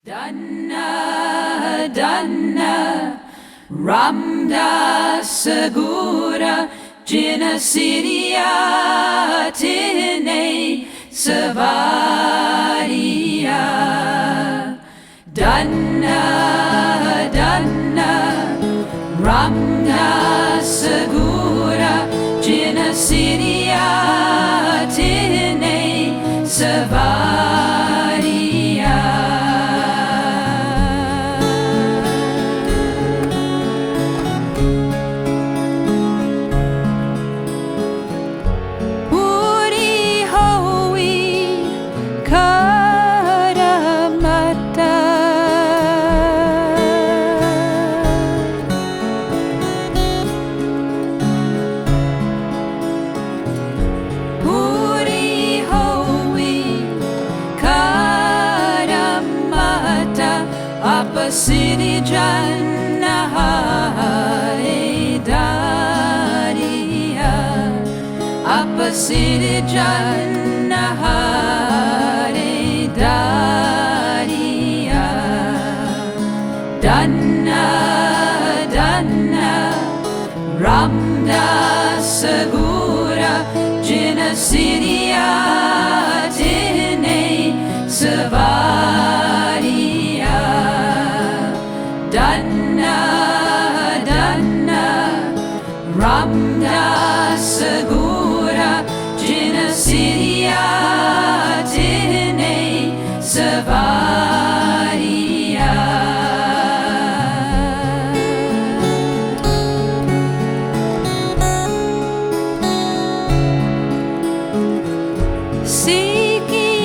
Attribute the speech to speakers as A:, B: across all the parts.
A: Dana, Dana, Ramda Segura, Jina Siria, Tine, Savaria. Dana, Dana, Ramda Segura, Jina Siria, Tine, Savaria. City Jannah Daria, Upper City Jannah Daria. Dana, Dana, Ramda Segura, Jina Siria, Tine, Savaria. Dana, Dana, Ramda Segura, Jina Siria, Tine, Savaria.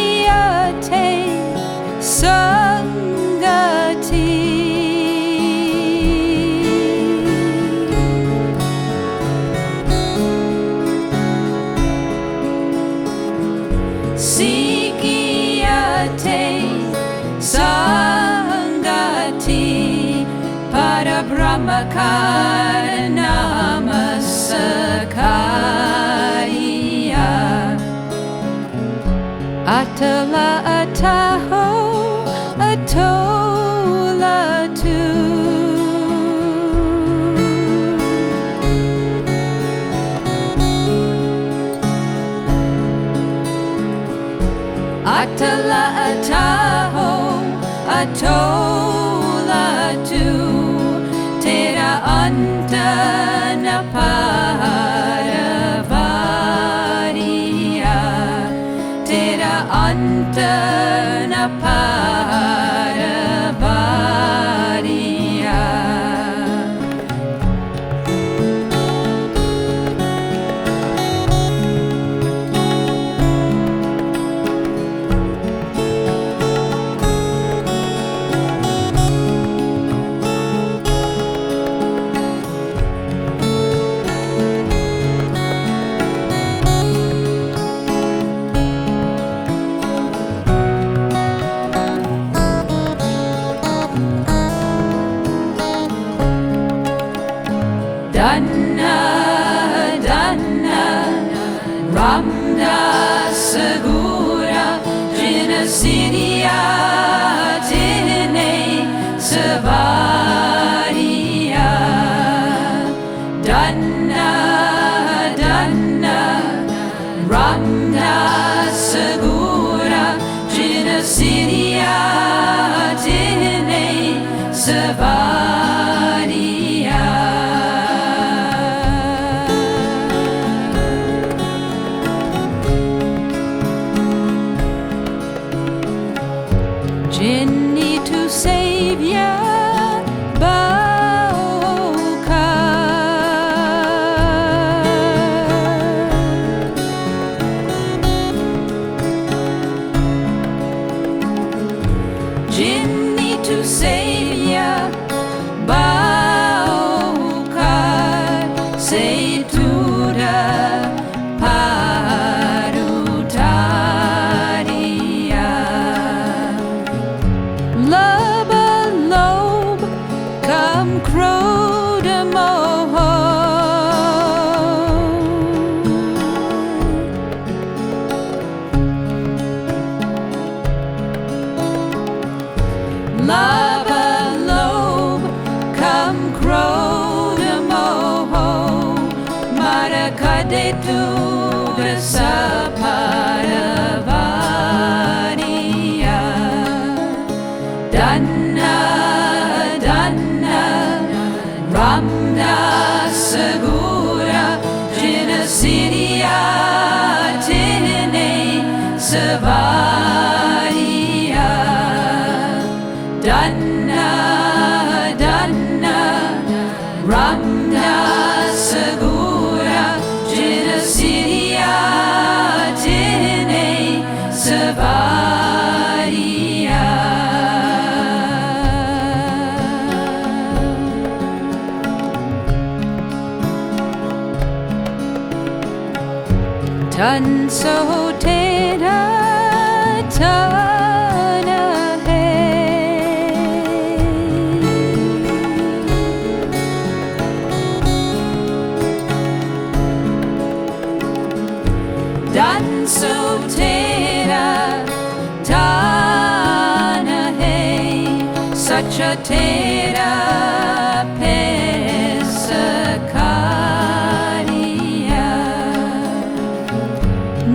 A: Sikiate Sangati Sikiate Sangati Para Brahmakarnama Sakaya Atala Ataho Atola Tu Atala Ataho Atola Tu Tera Anta Naparavaria Tera Anta Naparavaria. Dana, Dana, Ramda Segura, Jina Siria, Tine, Savaria. Dana, Dana, Ramda Segura, Jina Siria, Tine, Savaria. Jinni to Savior Bauka Jinni to Savior Bauka Say to the Parutaria Laba Lobe Come Crodamoho Lava lobe, come crow-de-moho, Marakade-tu-da Saparavaniya. Danna, Danna, Ramda Segura, Jinasidia, Tine, Savariya. Danna, Danna, Ramda Segura, Jinasidia, Tine, Savariya. Tan so tera tana hai, Dan so tera tana hai, such a tera pesakariya.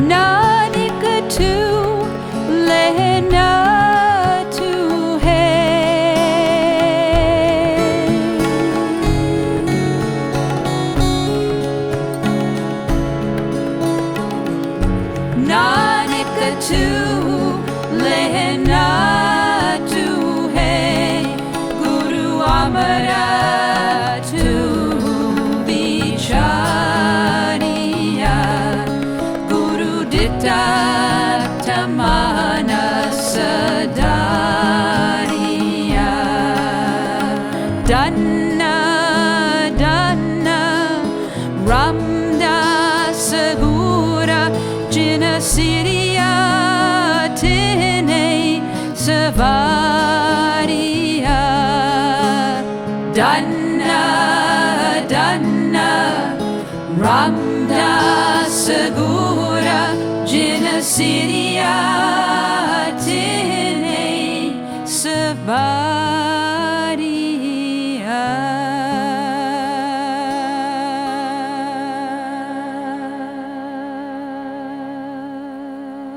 A: Nanik tu lehna tu hai, Nanik tu lehna tu hai, Guru Amara tu vichariya. Guru Ditta Tamana Sadariya. Danna, Danna, Ramda Segura, Jinasidia, Tine, Savariya. Danna, Danna, Ramda Segura, Jinasidia, Tine, Savariya.